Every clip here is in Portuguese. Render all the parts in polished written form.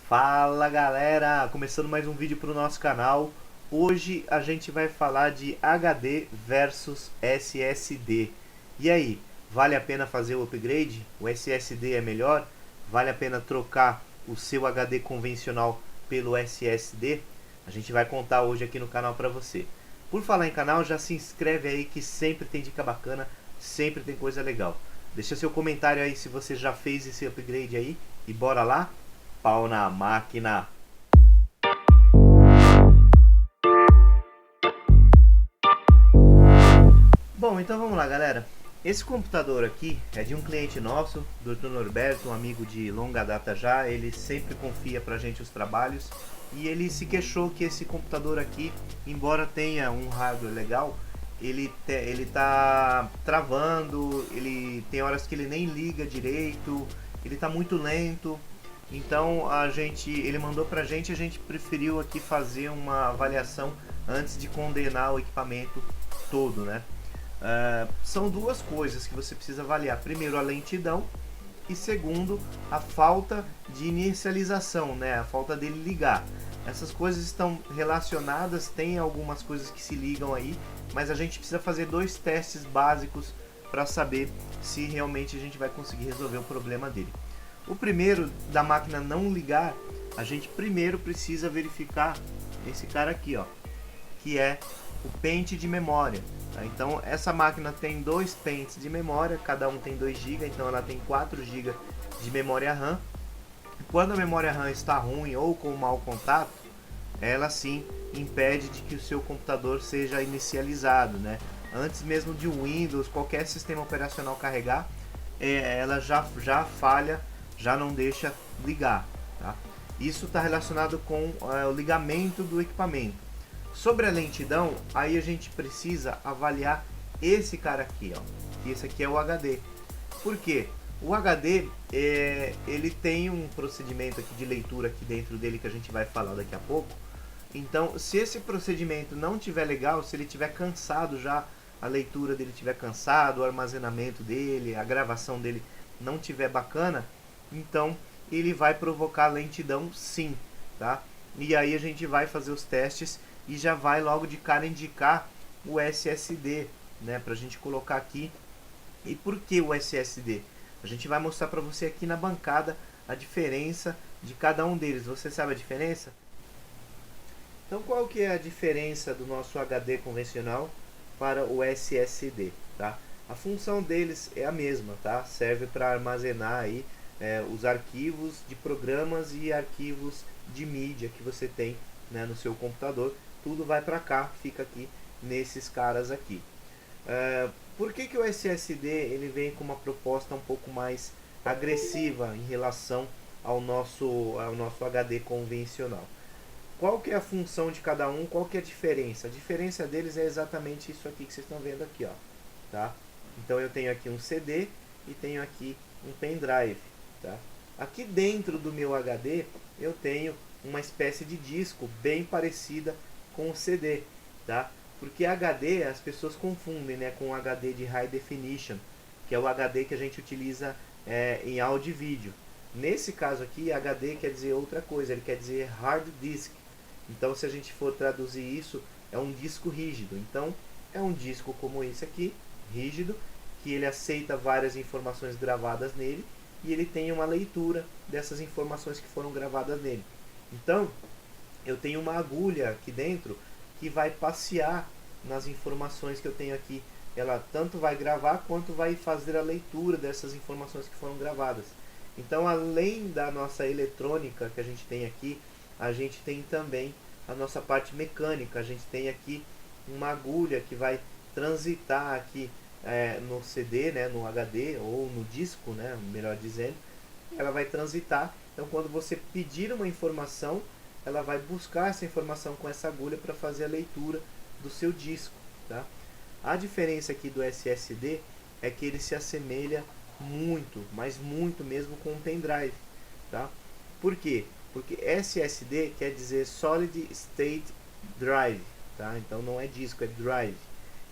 Fala galera, começando mais um vídeo para o nosso canal. Hoje a gente vai falar de HD versus SSD. E aí, vale a pena fazer o upgrade? O SSD é melhor? Vale a pena trocar o seu HD convencional pelo SSD? A gente vai contar hoje aqui no canal para você. Por falar em canal, já se inscreve aí que sempre tem dica bacana, sempre tem coisa legal. Deixa seu comentário aí se você já fez esse upgrade aí e bora lá? Pau na máquina. Bom, então vamos lá, galera. Esse computador aqui é de um cliente nosso, Dr. Norberto, um amigo de longa data já. Ele sempre confia pra gente os trabalhos e ele se queixou que esse computador aqui, embora tenha um hardware legal, ele tá travando, ele tem horas que ele nem liga direito, ele tá muito lento. Então ele mandou pra gente, a gente preferiu aqui fazer uma avaliação antes de condenar o equipamento todo, né? São duas coisas que você precisa avaliar. Primeiro, a lentidão e segundo, a falta de inicialização, né? A falta dele ligar. Essas coisas estão relacionadas, tem algumas coisas que se ligam aí, mas a gente precisa fazer dois testes básicos para saber se realmente a gente vai conseguir resolver o problema dele. O primeiro, da máquina não ligar, a gente primeiro precisa verificar esse cara aqui, ó, que é o pente de memória. Tá? Então essa máquina tem dois pentes de memória, cada um tem 2 GB, então ela tem 4 GB de memória RAM. Quando a memória RAM está ruim ou com mau contato, ela sim impede de que o seu computador seja inicializado, né? Antes mesmo de o Windows, qualquer sistema operacional carregar, ela já falha, já não deixa ligar, tá? Isso está relacionado com o ligamento do equipamento. Sobre a lentidão, aí a gente precisa avaliar esse cara aqui, ó. Esse aqui é o HD. Por quê? O HD ele tem um procedimento aqui de leitura aqui dentro dele que a gente vai falar daqui a pouco. Então, se esse procedimento não tiver legal, se ele tiver cansado já, a leitura dele tiver cansado, o armazenamento dele, a gravação dele não tiver bacana, então ele vai provocar lentidão sim, tá? E aí a gente vai fazer os testes e já vai logo de cara indicar o SSD, né, pra gente colocar aqui. E por que o SSD? A gente vai mostrar para você aqui na bancada a diferença de cada um deles. Você sabe a diferença? Então qual que é a diferença do nosso HD convencional para o SSD, tá? A função deles é a mesma, tá? Serve para armazenar aí os arquivos de programas e arquivos de mídia que você tem, né, no seu computador. Tudo vai para cá, fica aqui nesses caras aqui. Por que o SSD ele vem com uma proposta um pouco mais agressiva em relação ao nosso HD convencional? Qual que é a função de cada um? Qual que é a diferença? A diferença deles é exatamente isso aqui que vocês estão vendo aqui, ó, tá? Então eu tenho aqui um CD e tenho aqui um pendrive, tá? Aqui dentro do meu HD eu tenho uma espécie de disco bem parecida com o CD, tá? Porque HD as pessoas confundem, né, com HD de High Definition, que é o HD que a gente utiliza em áudio e vídeo. Nesse caso aqui, HD quer dizer outra coisa, ele quer dizer Hard Disk. Então, se a gente for traduzir isso, é um disco rígido. Então, é um disco como esse aqui, rígido, que ele aceita várias informações gravadas nele e ele tem uma leitura dessas informações que foram gravadas nele. Então, eu tenho uma agulha aqui dentro que vai passear nas informações que eu tenho aqui. Ela tanto vai gravar quanto vai fazer a leitura dessas informações que foram gravadas. Então, além da nossa eletrônica que a gente tem aqui, a gente tem também a nossa parte mecânica. A gente tem aqui uma agulha que vai transitar aqui no CD, né, no HD ou no disco, né, melhor dizendo. Ela vai transitar. Então, quando você pedir uma informação, ela vai buscar essa informação com essa agulha para fazer a leitura do seu disco, tá? A diferença aqui do SSD é que ele se assemelha muito, mas muito mesmo com um pendrive, tá? Por quê? Porque SSD quer dizer Solid State Drive, tá? Então não é disco, é drive.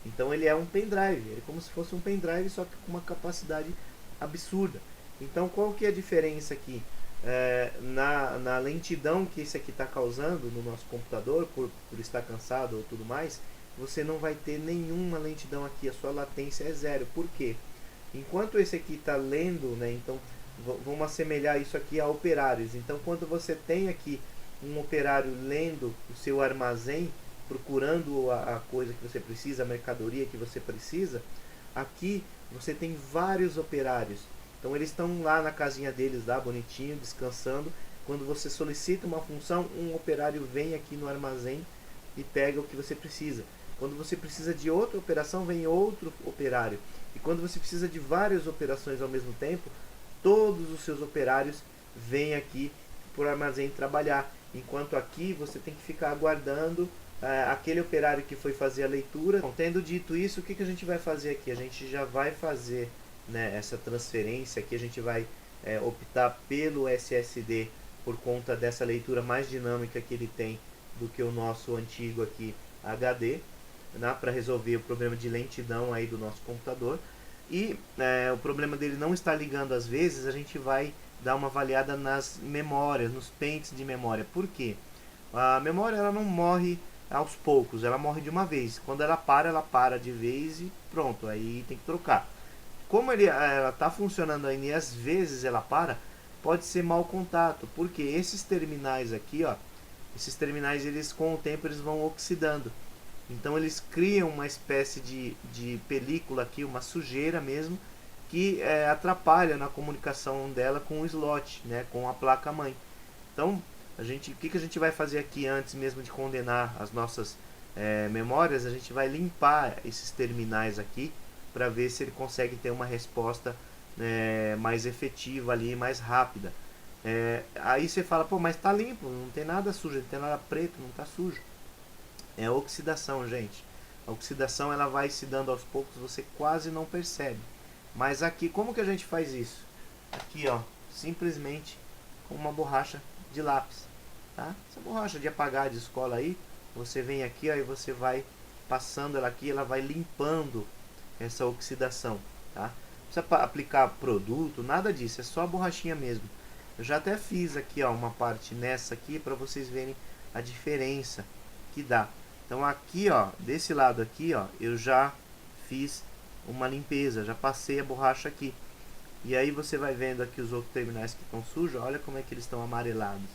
Então ele é um pendrive, ele é como se fosse um pendrive, só que com uma capacidade absurda. Então qual que é a diferença aqui? na lentidão que esse aqui está causando no nosso computador, por estar cansado ou tudo mais, você não vai ter nenhuma lentidão aqui, a sua latência é zero. Por quê? Enquanto esse aqui está lendo, né, então vamos assemelhar isso aqui a operários. Então, quando você tem aqui um operário lendo o seu armazém, procurando a coisa que você precisa, a mercadoria que você precisa, aqui você tem vários operários. Então eles estão lá na casinha deles, lá bonitinho, descansando. Quando você solicita uma função, um operário vem aqui no armazém e pega o que você precisa. Quando você precisa de outra operação, vem outro operário. E quando você precisa de várias operações ao mesmo tempo, todos os seus operários vêm aqui para o armazém trabalhar. Enquanto aqui você tem que ficar aguardando aquele operário que foi fazer a leitura. Bom, tendo dito isso, o que a gente vai fazer aqui? A gente já vai fazer, né, essa transferência aqui, a gente vai optar pelo SSD por conta dessa leitura mais dinâmica que ele tem do que o nosso antigo aqui HD, né, para resolver o problema de lentidão aí do nosso computador. E o problema dele não estar ligando às vezes, a gente vai dar uma avaliada nas memórias, nos pentes de memória. Por quê? A memória ela não morre aos poucos, ela morre de uma vez. Quando ela para de vez e pronto, aí tem que trocar. Como ela está funcionando ainda e às vezes ela para, pode ser mau contato, porque esses terminais aqui, ó, esses terminais eles com o tempo eles vão oxidando. Então eles criam uma espécie de película aqui, uma sujeira mesmo, que atrapalha na comunicação dela com o slot, né, com a placa-mãe. Então, o que a gente vai fazer aqui antes mesmo de condenar as nossas memórias? A gente vai limpar esses terminais aqui para ver se ele consegue ter uma resposta mais efetiva ali, mais rápida. Aí você fala, pô, mas tá limpo, não tem nada sujo, não tem nada preto, não tá sujo. É oxidação, gente. A oxidação ela vai se dando aos poucos, você quase não percebe. Mas aqui, como que a gente faz isso? Aqui, ó, simplesmente com uma borracha de lápis, tá? Essa borracha de apagar de escola aí, você vem aqui, ó, e você vai passando ela aqui, ela vai limpando essa oxidação, tá? Não precisa aplicar produto, nada disso, é só a borrachinha mesmo. Eu já até fiz aqui, ó, uma parte nessa aqui para vocês verem a diferença que dá. Então aqui, ó, desse lado aqui, ó, eu já fiz uma limpeza, já passei a borracha aqui. E aí você vai vendo aqui os outros terminais que estão sujos, olha como é que eles estão amarelados,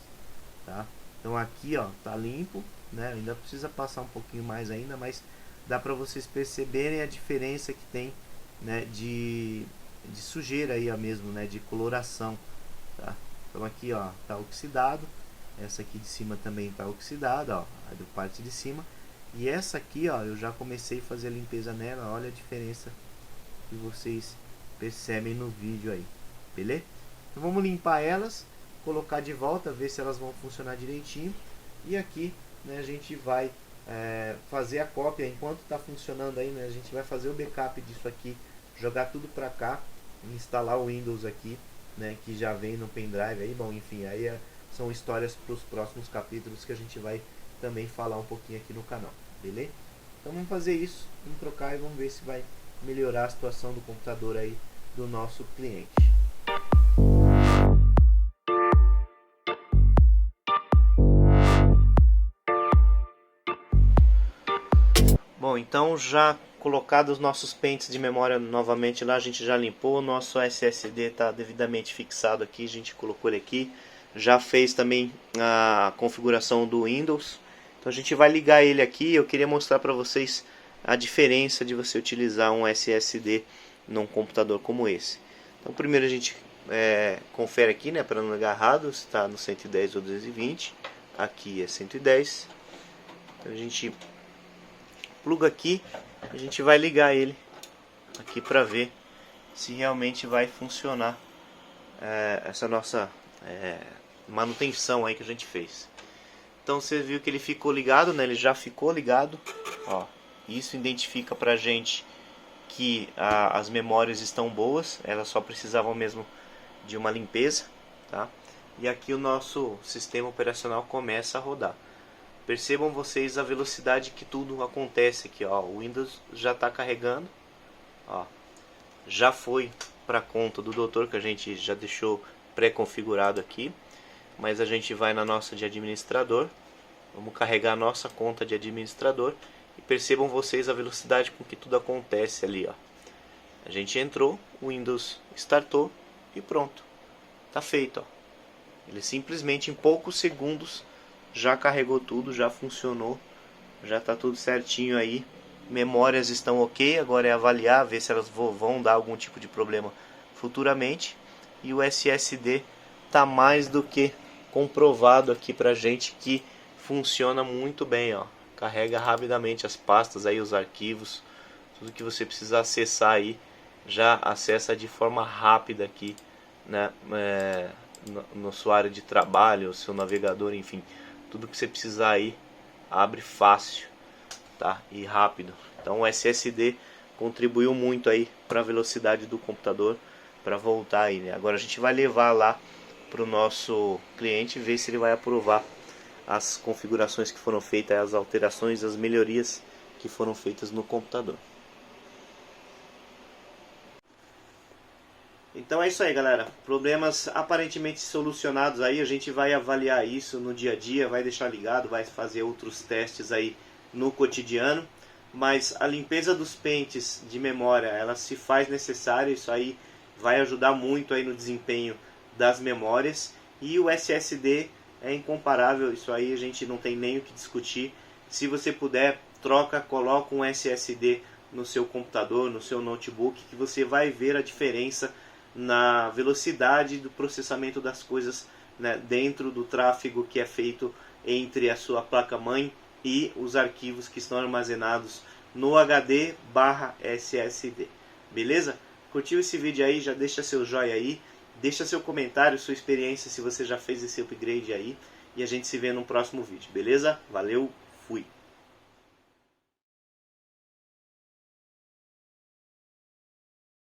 tá? Então aqui, ó, tá limpo, né? Ainda precisa passar um pouquinho mais ainda, mas dá para vocês perceberem a diferença que tem, né, de sujeira aí, ó, mesmo, né, de coloração, tá? Então aqui, ó, tá oxidado. Essa aqui de cima também tá oxidada, ó, a da parte de cima. E essa aqui, ó, eu já comecei a fazer a limpeza nela, olha a diferença que vocês percebem no vídeo aí, beleza? Então vamos limpar elas, colocar de volta, ver se elas vão funcionar direitinho. E aqui, né, a gente vai fazer a cópia enquanto está funcionando aí, né, a gente vai fazer o backup disso aqui, jogar tudo para cá, instalar o Windows aqui, né, que já vem no pendrive aí. Bom, enfim, aí são histórias para os próximos capítulos que a gente vai também falar um pouquinho aqui no canal, beleza? Então vamos fazer isso, vamos trocar e vamos ver se vai melhorar a situação do computador aí do nosso cliente. Bom, então já colocados os nossos pentes de memória novamente lá, a gente já limpou, o nosso SSD está devidamente fixado aqui, a gente colocou ele aqui, já fez também a configuração do Windows. Então a gente vai ligar ele aqui. Eu queria mostrar para vocês a diferença de você utilizar um SSD num computador como esse. Então primeiro a gente confere aqui, né, para não ligar errado, se está no 110 ou 220. Aqui é 110. Então a gente pluga aqui, a gente vai ligar ele aqui para ver se realmente vai funcionar essa nossa manutenção aí que a gente fez. Então você viu que ele ficou ligado, né? Ele já ficou ligado, ó. Isso identifica pra gente que as memórias estão boas, elas só precisavam mesmo de uma limpeza, tá? E aqui o nosso sistema operacional começa a rodar. Percebam vocês a velocidade que tudo acontece aqui, ó. O Windows já está carregando, ó. Já foi para conta do doutor, que a gente já deixou pré-configurado aqui. mas a gente vai na nossa de administrador. Vamos carregar a nossa conta de administrador e percebam vocês a velocidade com que tudo acontece ali, ó. A gente entrou, o Windows startou e pronto. Tá feito, ó. Ele simplesmente em poucos segundos já carregou tudo, já funcionou, já tá tudo certinho aí. Memórias estão ok, agora é avaliar, ver se elas vão dar algum tipo de problema futuramente. E o SSD tá mais do que comprovado aqui pra gente que funciona muito bem, ó. Carrega rapidamente as pastas aí, os arquivos, tudo que você precisa acessar aí, já acessa de forma rápida aqui, né, no sua área de trabalho, o seu navegador, enfim, tudo que você precisar aí, abre fácil, tá? E rápido. Então o SSD contribuiu muito aí para a velocidade do computador, para voltar aí, né? Agora a gente vai levar lá para o nosso cliente, ver se ele vai aprovar as configurações que foram feitas, as alterações, as melhorias que foram feitas no computador. Então é isso aí, galera. Problemas aparentemente solucionados aí. A gente vai avaliar isso no dia a dia, vai deixar ligado, vai fazer outros testes aí no cotidiano. Mas a limpeza dos pentes de memória, ela se faz necessária. Isso aí vai ajudar muito aí no desempenho das memórias. E o SSD é incomparável. Isso aí a gente não tem nem o que discutir. Se você puder, coloca um SSD no seu computador, no seu notebook, que você vai ver a diferença na velocidade do processamento das coisas, né, dentro do tráfego que é feito entre a sua placa-mãe e os arquivos que estão armazenados no HD/SSD. Beleza? Curtiu esse vídeo aí? Já deixa seu joinha aí, deixa seu comentário, sua experiência, se você já fez esse upgrade aí, e a gente se vê no próximo vídeo, beleza? Valeu, fui!